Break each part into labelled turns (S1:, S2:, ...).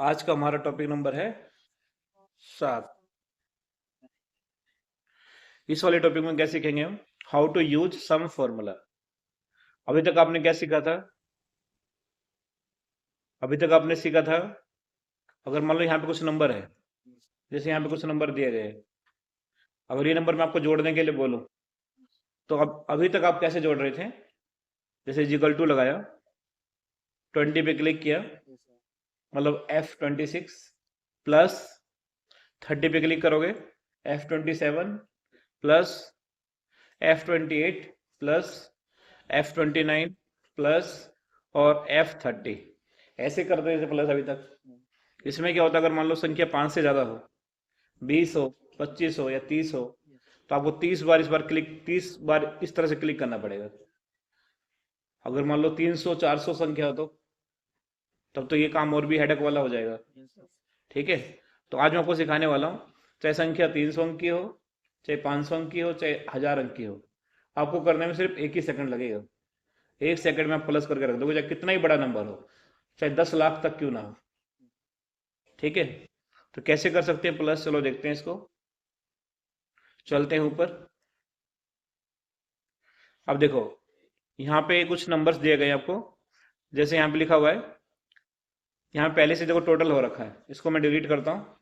S1: आज का हमारा टॉपिक नंबर है 7। इस वाले टॉपिक में क्या सीखेंगे हम? How to use some formula. अभी तक आपने क्या सीखा था? अभी तक आपने सीखा था, अगर मान लो यहाँ पे कुछ नंबर है, जैसे यहाँ पे कुछ नंबर दिए गए, अगर ये नंबर मैं आपको जोड़ने के लिए बोलूं, तो अब अभी तक आप कैसे जोड़ रहे थे? जैसे जिकल टू लगाया, 20 पे क्लिक किया, मतलब F26 प्लस 30 पे क्लिक करोगे, F27 plus F28 plus F29 plus और F30, ऐसे करते थे प्लस अभी तक। इसमें क्या होता है, अगर मान लो संख्या 5 से ज़्यादा हो, 20 हो, 25 हो या 30 हो, तो आपको 30 बार इस तरह से क्लिक करना पड़ेगा। अगर मान लो 300 400 संख्या हो, तो तब तो ये काम और भी हेडक वाला हो जाएगा। ठीक है, तो आज मैं आपको सिखाने वाला हूँ, चाहे संख्या 300 अंक की हो, चाहे 500 अंक की हो, चाहे 1000 अंक की हो, आपको करने में सिर्फ 1 ही सेकंड लगेगा। 1 सेकंड में आप प्लस करके रख दोगे, चाहे कितना ही बड़ा नंबर हो, चाहे 10 लाख तक क्यों ना हो। ठीक है, तो कैसे कर सकते हैं प्लस, चलो देखते हैं इसको। चलते हैं ऊपर। अब देखो, यहाँ पे कुछ नंबर्स दिए गए हैं आपको, जैसे यहाँ पे लिखा हुआ है, यहाँ पहले से देखो टोटल हो रखा है, इसको मैं डिलीट करता हूँ।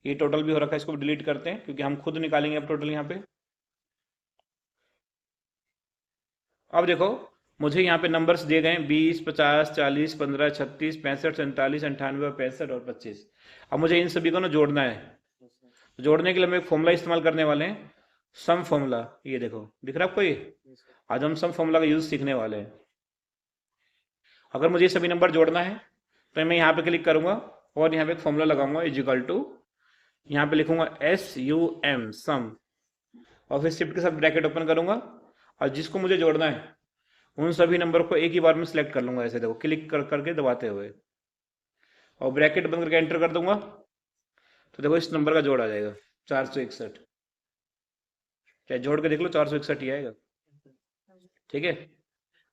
S1: ये टोटल भी हो रखा है, इसको भी डिलीट करते हैं, क्योंकि हम खुद निकालेंगे अब टोटल यहाँ पे। अब देखो, मुझे यहाँ पे नंबर्स दिए गए हैं 20 50 40 15 36 65 47 98 और 65 और 25। अब मुझे इन सभी को ना जोड़ना है। तो जोड़ने के लिए हम एक फॉर्मूला इस्तेमाल करने वाले हैं, सम फॉर्मूला। ये देखो, दिख रहा है आपको ये? आज हम सम फॉर्मूला का यूज सीखने वाले हैं। अगर मुझे ये सभी नंबर जोड़ना है, तो मैं यहाँ पे क्लिक करूंगा और यहाँ पे एक फॉर्मूला लगाऊंगा, इजिकल टू, यहाँ पे लिखूंगा SUM, सम, और फिर शिफ्ट के साथ ब्रैकेट ओपन करूंगा, और जिसको मुझे जोड़ना है उन सभी नंबर को एक ही बार में सिलेक्ट कर लूंगा, ऐसे देखो, क्लिक कर करके दबाते हुए, और ब्रैकेट बंद करके एंटर कर दूंगा। तो देखो, इस नंबर का जोड़ आ जाएगा, 461। चाहे जोड़ के देख लो, 461 ही आएगा। ठीक है,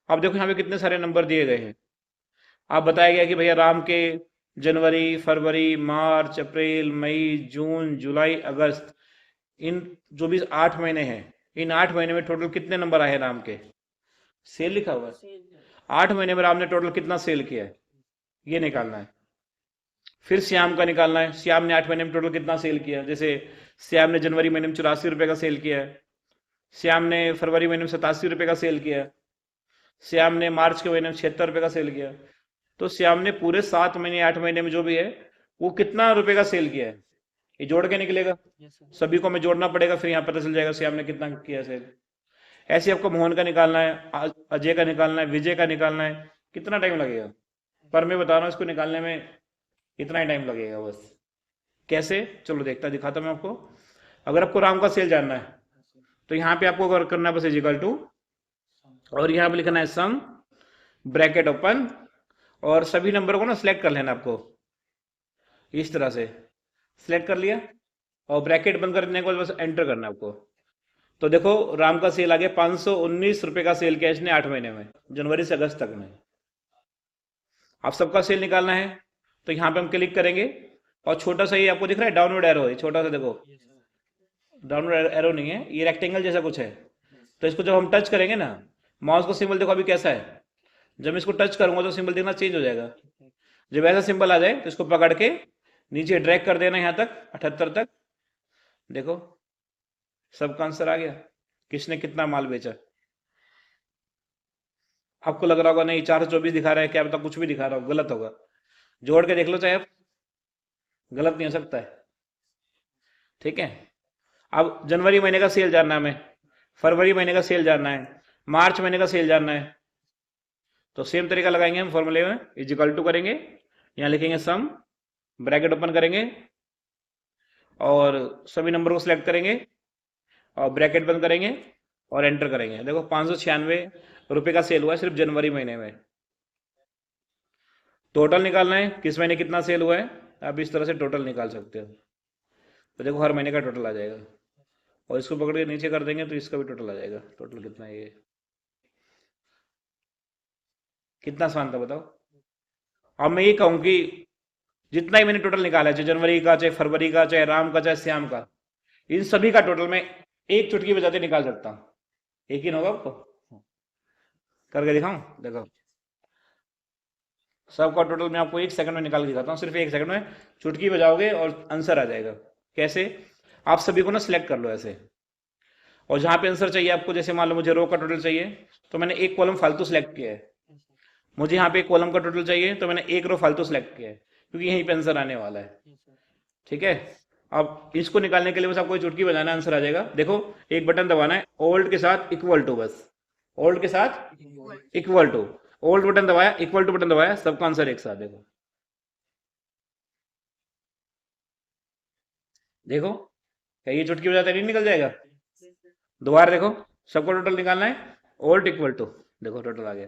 S1: अब देखो यहाँ पे कितने सारे नंबर दिए गए हैं। आप बताया गया कि भैया राम के जनवरी फरवरी मार्च अप्रैल मई जून जुलाई अगस्त, इन जो भी 8 महीने हैं, इन 8 महीने में टोटल कितने नंबर आए हैं राम के? सेल लिखा हुआ है, 8 महीने में राम ने टोटल कितना सेल किया है, ये निकालना है। फिर श्याम का निकालना है, श्याम ने 8 महीने में टोटल कितना सेल किया। जैसे श्याम ने जनवरी महीने में 84 रुपए का सेल किया है, श्याम ने फरवरी महीने में 87 रुपए का सेल किया है, श्याम ने मार्च के महीने में 76 रुपए का सेल किया। तो श्याम ने पूरे 7 महीने 8 महीने में जो भी है, वो कितना रुपए का सेल किया है, ये जोड़ के निकलेगा। सभी को हमें जोड़ना पड़ेगा, फिर यहाँ पता चल जाएगा श्याम ने कितना किया सेल। ऐसे आपको मोहन का निकालना है, अजय का निकालना है, विजय का निकालना है। कितना टाइम लगेगा? पर मैं बता रहा हूँ, इसको निकालने में इतना ही टाइम लगेगा बस। कैसे, चलो देखता दिखाता मैं आपको। अगर आपको राम का सेल जानना है, तो यहाँ पे आपको करना है बस इजिकल टू, और यहाँ पे लिखना है सम, ब्रैकेट ओपन, और सभी नंबर को ना सिलेक्ट कर लेना आपको, इस तरह से सिलेक्ट कर लिया, और ब्रैकेट बंद करने के बाद बस एंटर करना है आपको। तो देखो, राम का सेल आ गया, 519 रुपए का सेल किया इसने 8 महीने में, जनवरी से अगस्त तक में। आप सबका सेल निकालना है, तो यहाँ पे हम क्लिक करेंगे, और छोटा सा ये आपको दिख रहा है डाउनवर्ड एरो, है छोटा सा, देखो डाउनवर्ड एरो नहीं है, ये रेक्टेंगल जैसा कुछ है। तो इसको जब हम टच करेंगे ना, माउस को सिंबल देखो अभी कैसा है, जब मैं इसको टच करूंगा तो सिंबल देखना चेंज हो जाएगा। जब ऐसा सिंबल आ जाए, तो इसको पकड़ के नीचे ड्रैग कर देना यहाँ तक, 78 तक। देखो, सबका आंसर आ गया, किसने कितना माल बेचा। आपको लग रहा होगा नहीं 424 दिखा रहा है, क्या पता कुछ भी दिखा रहा हो, गलत होगा। जोड़ के देख लो चाहे आप, गलत नहीं हो सकता है। ठीक है, अब जनवरी महीने का सेल जानना है हमें, फरवरी महीने का सेल जानना है, मार्च महीने का सेल जानना है। तो सेम तरीका लगाएंगे हम फॉर्मूले में, इजिकल टू करेंगे, यहाँ लिखेंगे सम, ब्रैकेट ओपन करेंगे, और सभी नंबर को सिलेक्ट करेंगे, और ब्रैकेट बंद करेंगे, और एंटर करेंगे। देखो, 596 रुपये का सेल हुआ है सिर्फ जनवरी महीने में। टोटल निकालना है, किस महीने कितना सेल हुआ है, आप इस तरह से टोटल निकाल सकते हो। तो देखो, हर महीने का टोटल आ जाएगा, और इसको पकड़ के नीचे कर देंगे तो इसका भी टोटल आ जाएगा। टोटल कितना है ये, कितना आसान था बताओ। अब मैं ये कहूँ कि जितना ही मैंने टोटल निकाला है, चाहे जनवरी का, चाहे फरवरी का, चाहे राम का, चाहे श्याम का, इन सभी का टोटल मैं एक चुटकी बजाते निकाल सकता हूँ। यकीन होगा आपको? करके दिखाऊं? देखो, सबका टोटल मैं आपको 1 सेकंड में निकाल के दिखाता हूँ, सिर्फ 1 सेकंड में चुटकी बजाओगे और आंसर आ जाएगा। कैसे? आप सभी को ना सिलेक्ट कर लो ऐसे, और जहां पे आंसर चाहिए आपको, जैसे मान लो मुझे रो का टोटल चाहिए तो मैंने एक कॉलम फालतू सिलेक्ट किया है, मुझे यहाँ पे एक कॉलम का टोटल चाहिए तो मैंने एक रो फालतू सिलेक्ट किया है, क्योंकि यहीं पे आंसर आने वाला है। ठीक है, अब इसको निकालने के लिए बस आपको चुटकी बजाना, आंसर आ जाएगा। देखो, एक बटन दबाना है, ओल्ड के साथ इक्वल टू, बस ओल्ड के साथ इक्वल टू, ओल्ड बटन दबाया, इक्वल टू बटन दबाया, सबका आंसर एक साथ। देखो देखो, क्या ये चुटकी बजाते नहीं निकल जाएगा? दोबारा देखो, सबको टोटल निकालना है, ओल्ड इक्वल टू, देखो टोटल आ गया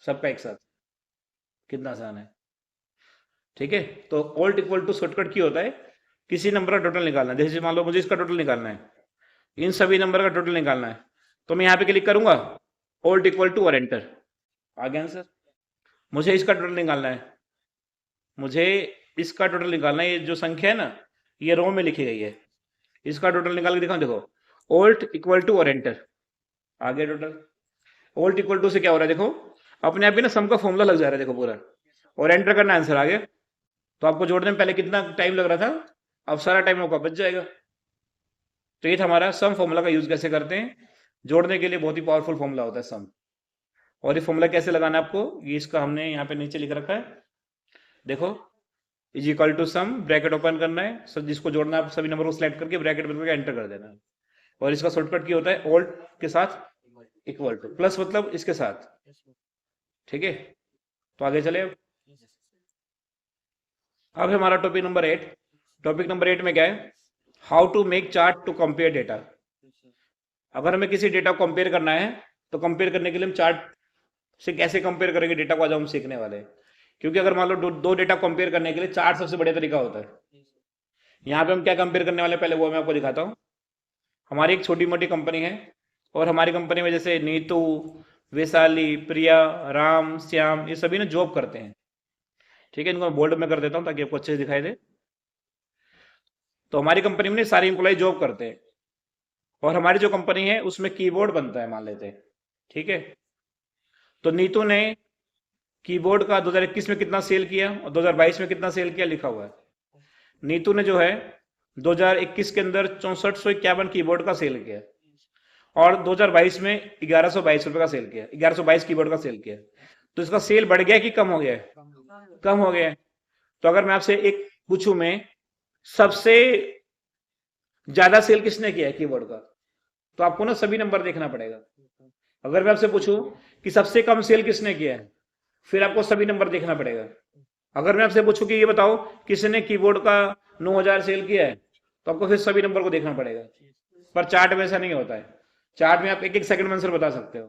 S1: सबका एक साथ। कितना आसान है। ठीक है, तो ओल्ड इक्वल टू शॉर्टकट की होता है किसी नंबर का टोटल निकालना है। जैसे मान लो मुझे इसका टोटल निकालना है, इन सभी नंबर का टोटल निकालना है, तो मैं यहाँ पे क्लिक करूंगा, ओल्ड इक्वल टू और एंटर, आ गया आंसर। मुझे इसका टोटल निकालना है, मुझे इसका टोटल निकालना है, ये जो संख्या है ना, ये रो में लिखी गई है, इसका टोटल निकाल के दिखाऊं। देखो, ओल्ट इक्वल टू और एंटर, आ गया टोटल। ओल्ट इक्वल टू से क्या हो रहा है? देखो, अपने आप ही ना सम का फॉर्मूला लग जा रहा है, देखो पूरा, और एंटर करना, आंसर आ गया। तो आपको जोड़ने में पहले कितना टाइम लग रहा था, अब सारा टाइम आपका बच जाएगा। तो ये था हमारा सम फॉर्मूला का यूज कैसे करते हैं। जोड़ने के लिए बहुत ही पावरफुल फॉर्मूला होता है सम। और ये फॉर्मूला कैसे लगाना है आपको, ये इसका हमने यहाँ पे नीचे लिख रखा है, देखो, is equal to sum, bracket open करना है, सब जिसको जोड़ना है सभी नंबर को सिलेक्ट करके ब्रैकेट बंद करके एंटर कर देना है। और इसका शॉर्टकट की होता है ओल्ट के साथ इक्वल टू, प्लस मतलब इसके साथ। ठीक है, तो आगे चले। अब है हमारा टॉपिक नंबर 8। टॉपिक नंबर 8 में क्या है, how to make chart to compare data. अगर हमें किसी डेटा को कंपेयर करना है तो कंपेयर करने के लिए हम चार्ट से कैसे कंपेयर करेंगे डेटा को, आज हम सीखने वाले हैं। क्योंकि अगर मान लो दो डेटा कंपेयर करने के लिए चार्ट सबसे बढ़िया तरीका होता है। यहाँ पे हम क्या कंपेयर करने वाले पहले वो मैं आपको दिखाता हूँ। हमारी एक छोटी मोटी कंपनी है, और हमारी कंपनी में जैसे नीतू, वैशाली, प्रिया, राम, श्याम, ये सभी ना जॉब करते हैं। ठीक है, इनको बोल्ड में कर देता हूँ ताकि आपको अच्छे से दिखाई दे। तो हमारी कंपनी में सारे इंप्लॉय जॉब करते हैं, और हमारी जो कंपनी है उसमें कीबोर्ड बनता है, मान लेते हैं। ठीक है, तो नीतू ने कीबोर्ड का 2021 में कितना सेल किया और 2022 में कितना सेल किया लिखा हुआ है। नीतू ने जो है 2021 के अंदर 6451 कीबोर्ड का सेल किया, और 2022 में 1122 रुपए का सेल किया, 1122 कीबोर्ड का सेल किया। तो इसका सेल बढ़ गया कि कम हो गया? कम हो गया। तो अगर मैं आपसे एक पूछूं, मैं सबसे ज्यादा सेल किसने किया है कीबोर्ड का, तो आपको ना सभी नंबर देखना पड़ेगा। अगर मैं आपसे पूछूं कि सबसे कम सेल किसने किया है, फिर आपको सभी नंबर देखना पड़ेगा। अगर मैं आपसे पूछूं कि ये बताओ किसने कीबोर्ड का 9000 सेल किया है, तो आपको फिर सभी नंबर को देखना पड़ेगा। पर चार्ट में ऐसा नहीं होता है। चार्ट में आप एक एक सेकंड में आंसर बता सकते हो,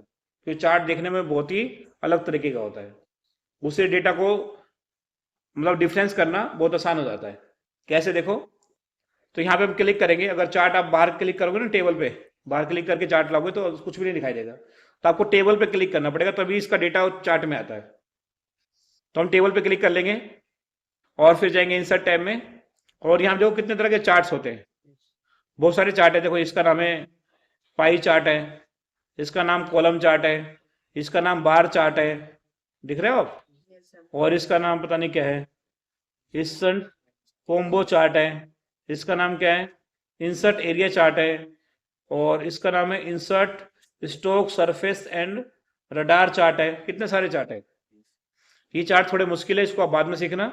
S1: क्योंकि चार्ट देखने में बहुत ही अलग तरीके का होता है। उससे डेटा को मतलब डिफरेंस करना बहुत आसान हो जाता है। कैसे? देखो, तो यहाँ पे हम क्लिक करेंगे, अगर चार्ट आप बाहर क्लिक करोगे ना, टेबल पे बाहर क्लिक करके चार्ट लाओगे तो कुछ भी नहीं दिखाई देगा। तो आपको टेबल पे क्लिक करना पड़ेगा, तभी इसका डेटा चार्ट में आता है। तो हम टेबल पे क्लिक कर लेंगे, और फिर जाएंगे इंसर्ट टैब में, और यहाँ देखो कितने तरह के चार्ट्स होते हैं, बहुत सारे चार्ट है। देखो, इसका नाम है पाई चार्ट है, इसका नाम कॉलम चार्ट है, इसका नाम बार चार्ट है, दिख रहे हो आप? और इसका नाम पता नहीं क्या है, इंसर्ट कॉम्बो चार्ट है, इसका नाम क्या है, इंसर्ट एरिया चार्ट है, और इसका नाम है insert stock surface and radar chart है। कितने सारे चार्ट है। ये चार्ट थोड़े मुश्किल है, इसको आप बाद में सीखना।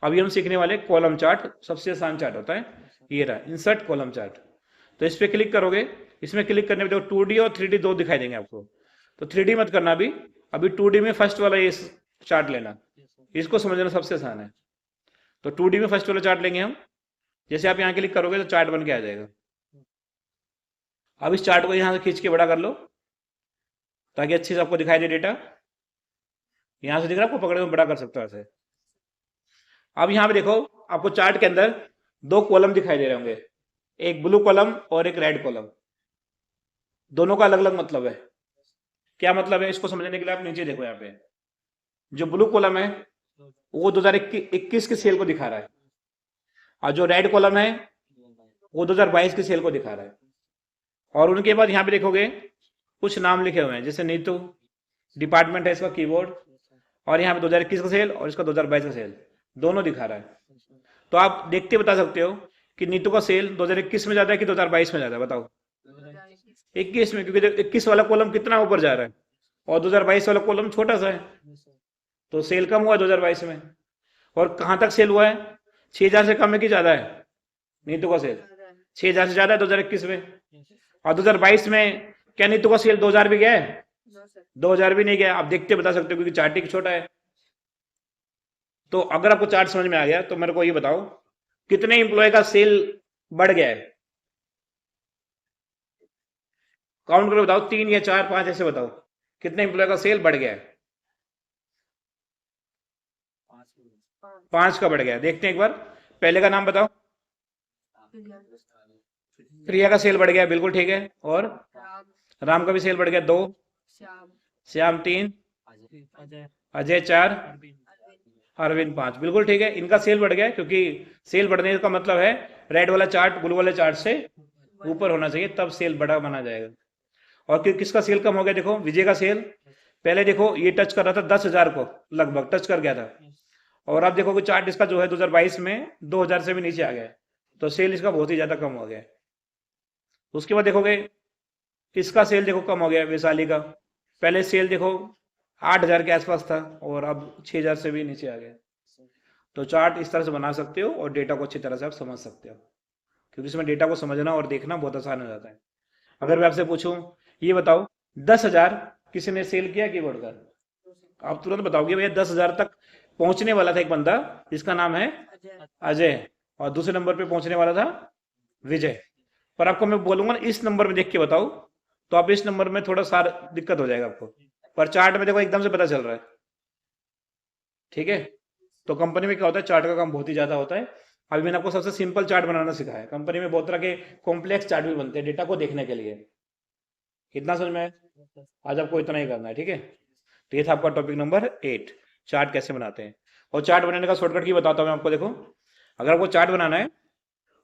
S1: अभी हम सीखने वाले कॉलम चार्ट, सबसे आसान चार्ट होता है। ये रहा इंसर्ट कॉलम चार्ट। तो इस पर क्लिक करोगे, इसमें क्लिक करने में देखो 2D और 3D दो दिखाई देंगे आपको। तो 3D मत करना अभी 2D में फर्स्ट वाला ये चार्ट लेना, इसको समझना सबसे आसान है। तो 2D में फर्स्ट वाला चार्ट लेंगे हम। जैसे आप यहाँ क्लिक करोगे तो चार्ट बन के आ जाएगा। अब इस चार्ट को यहाँ से खींच के बड़ा कर लो, ताकि अच्छे से आपको दिखाई दे डेटा। यहां से दिख रहा है आपको, पकड़े में बड़ा कर सकते हो ऐसे। अब यहाँ पे देखो, आपको चार्ट के अंदर दो कॉलम दिखाई दे रहे होंगे, एक ब्लू कॉलम और एक रेड कॉलम। दोनों का अलग अलग मतलब है। क्या मतलब है, इसको समझने के लिए आप नीचे देखो। यहाँ पे जो ब्लू कॉलम है वो 2021 के सेल को दिखा रहा है, और जो रेड कॉलम है वो 2022 के सेल को दिखा रहा है। और उनके बाद यहाँ पे देखोगे कुछ नाम लिखे हुए हैं, जैसे नीतू, डिपार्टमेंट है इसका कीबोर्ड, और यहाँ पे 2021 का सेल और इसका 2022 का सेल दोनों दिखा रहा है। तो आप देखते बता सकते हो कि नीतू का सेल 2021 में ज्यादा है कि 2022 में ज्यादा है, बताओ। 21 में, क्योंकि 21 वाला कॉलम कितना ऊपर जा रहा है और 2022 वाला कॉलम छोटा सा है, तो सेल कम हुआ है 2022 में। और कहां तक सेल हुआ है, 6000 से कम है कि ज्यादा है नीतू का सेल? 6000 से ज्यादा है 2021 में। और 2022 में क्या नीतू का सेल 2000 भी गया है? 2000 भी नहीं गया। आप देखते बता सकते हो क्योंकि चार्ट ही छोटा है। तो अगर आपको चार्ट समझ में आ गया तो मेरे को ये बताओ कितने इंप्लॉय का सेल बढ़ गया है, काउंट करके बताओ, 3 या 4 5 ऐसे बताओ कितने इंप्लॉय का सेल बढ़ गया है। 5 का बढ़ गया। देखते हैं एक बार, पहले का नाम बताओ। प्रिया का सेल बढ़ गया, बिल्कुल ठीक है। और राम का भी सेल बढ़ गया, 2। श्याम 3, अजय 4, अरविंद 5, बिल्कुल ठीक है। इनका सेल बढ़ गया क्योंकि सेल बढ़ने का मतलब है रेड वाला चार्ट ब्लू वाले चार्ट से ऊपर होना चाहिए, तब सेल बड़ा माना जाएगा। और किसका सेल कम हो गया, देखो विजय का सेल पहले देखो ये टच कर रहा था 10,000 को, लगभग टच कर गया था, और अब देखो कि चार्ट इसका जो है 2022 में 2000 से भी नीचे आ गया, तो सेल इसका बहुत ही ज्यादा कम हो गया। उसके बाद देखोगे इसका सेल देखो कम हो गया, वैशाली का। पहले सेल देखो 8000 के आसपास था और अब 6000 से भी नीचे आ गया। तो चार्ट इस तरह से बना सकते हो और डेटा को अच्छी तरह से आप समझ सकते हो, क्योंकि इसमें डेटा को समझना और देखना बहुत आसान हो जाता है। अगर मैं आपसे पूछूं ये बताओ 10,000 किसी ने सेल किया कीबोर्ड का, आप तुरंत बताओगे भैया 10,000 तक पहुंचने वाला था एक बंदा जिसका नाम है अजय, और दूसरे नंबर पे पहुंचने वाला था विजय। पर आपको मैं बोलूंगा ना इस नंबर में देख के बताओ, तो आप इस नंबर में थोड़ा सा दिक्कत हो जाएगा आपको, पर चार्ट में देखो एकदम से पता चल रहा है। ठीक है, तो कंपनी में क्या होता है, चार्ट का काम बहुत ही ज्यादा होता है। अभी मैंने आपको सबसे सिंपल चार्ट बनाना सिखाया है, कंपनी में बहुत तरह के कॉम्प्लेक्स चार्ट भी बनते हैं डेटा को देखने के लिए। कितना समझ में आया? आज आपको इतना ही करना है, ठीक है। तो ये था आपका टॉपिक नंबर 8, चार्ट कैसे बनाते हैं। और चार्ट बनाने का शॉर्टकट की बताता हूँ मैं आपको। देखो अगर आपको चार्ट बनाना है,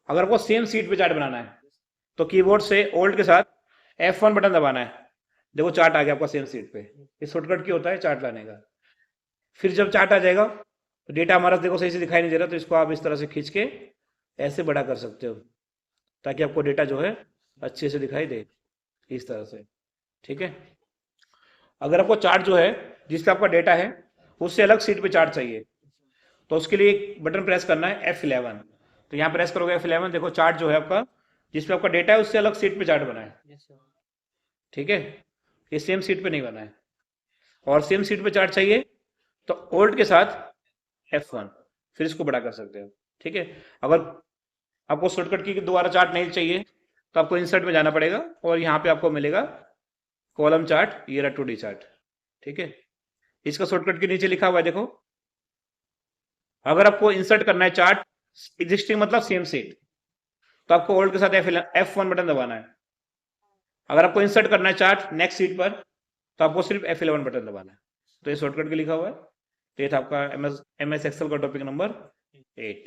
S1: अगर आपको सेम सीट पे चार्ट बनाना है तो कीबोर्ड से ओल्ड के साथ F1 बटन दबाना है। देखो चार्ट आ गया आपका सेम सीट पे। ये शॉर्टकट की होता है चार्ट लाने का। फिर जब चार्ट आ जाएगा तो डेटा हमारा देखो सही से दिखाई नहीं दे रहा, तो इसको आप इस तरह से खींच के ऐसे बड़ा कर सकते हो ताकि आपको डेटा जो है अच्छे से दिखाई दे, इस तरह से। ठीक है, अगर आपको चार्ट जो है जिसपे आपका डेटा है उससे अलग सीट पे चार्ट चाहिए तो उसके लिए एक बटन प्रेस करना है F11। तो यहाँ प्रेस करोगे F11, देखो चार्ट जो है आपका जिसपे आपका डेटा है उससे अलग सीट पे चार्ट बना है। ठीक है, ये सेम सीट पे नहीं बना है। और सेम सीट पे चार्ट चाहिए तो ओल्ड के साथ F1, फिर इसको बड़ा कर सकते हो। ठीक है, अगर आपको शॉर्टकट की दोबारा चार्ट नहीं चाहिए तो आपको इंसर्ट में जाना पड़ेगा और यहाँ पे आपको मिलेगा कॉलम चार्ट, ये रहा 2D चार्ट। ठीक है, इसका शॉर्टकट के नीचे लिखा हुआ है देखो, अगर आपको इंसर्ट करना है चार्ट एग्जिस्टिंग मतलब सेम सीट तो आपको ओल्ड के साथ F1 बटन दबाना है। अगर आपको इंसर्ट करना है चार्ट नेक्स्ट सीट पर तो आपको सिर्फ F11 बटन दबाना है। तो ये शॉर्टकट के लिखा हुआ है। तो ये था आपका MS एक्सेल का टॉपिक नंबर 8।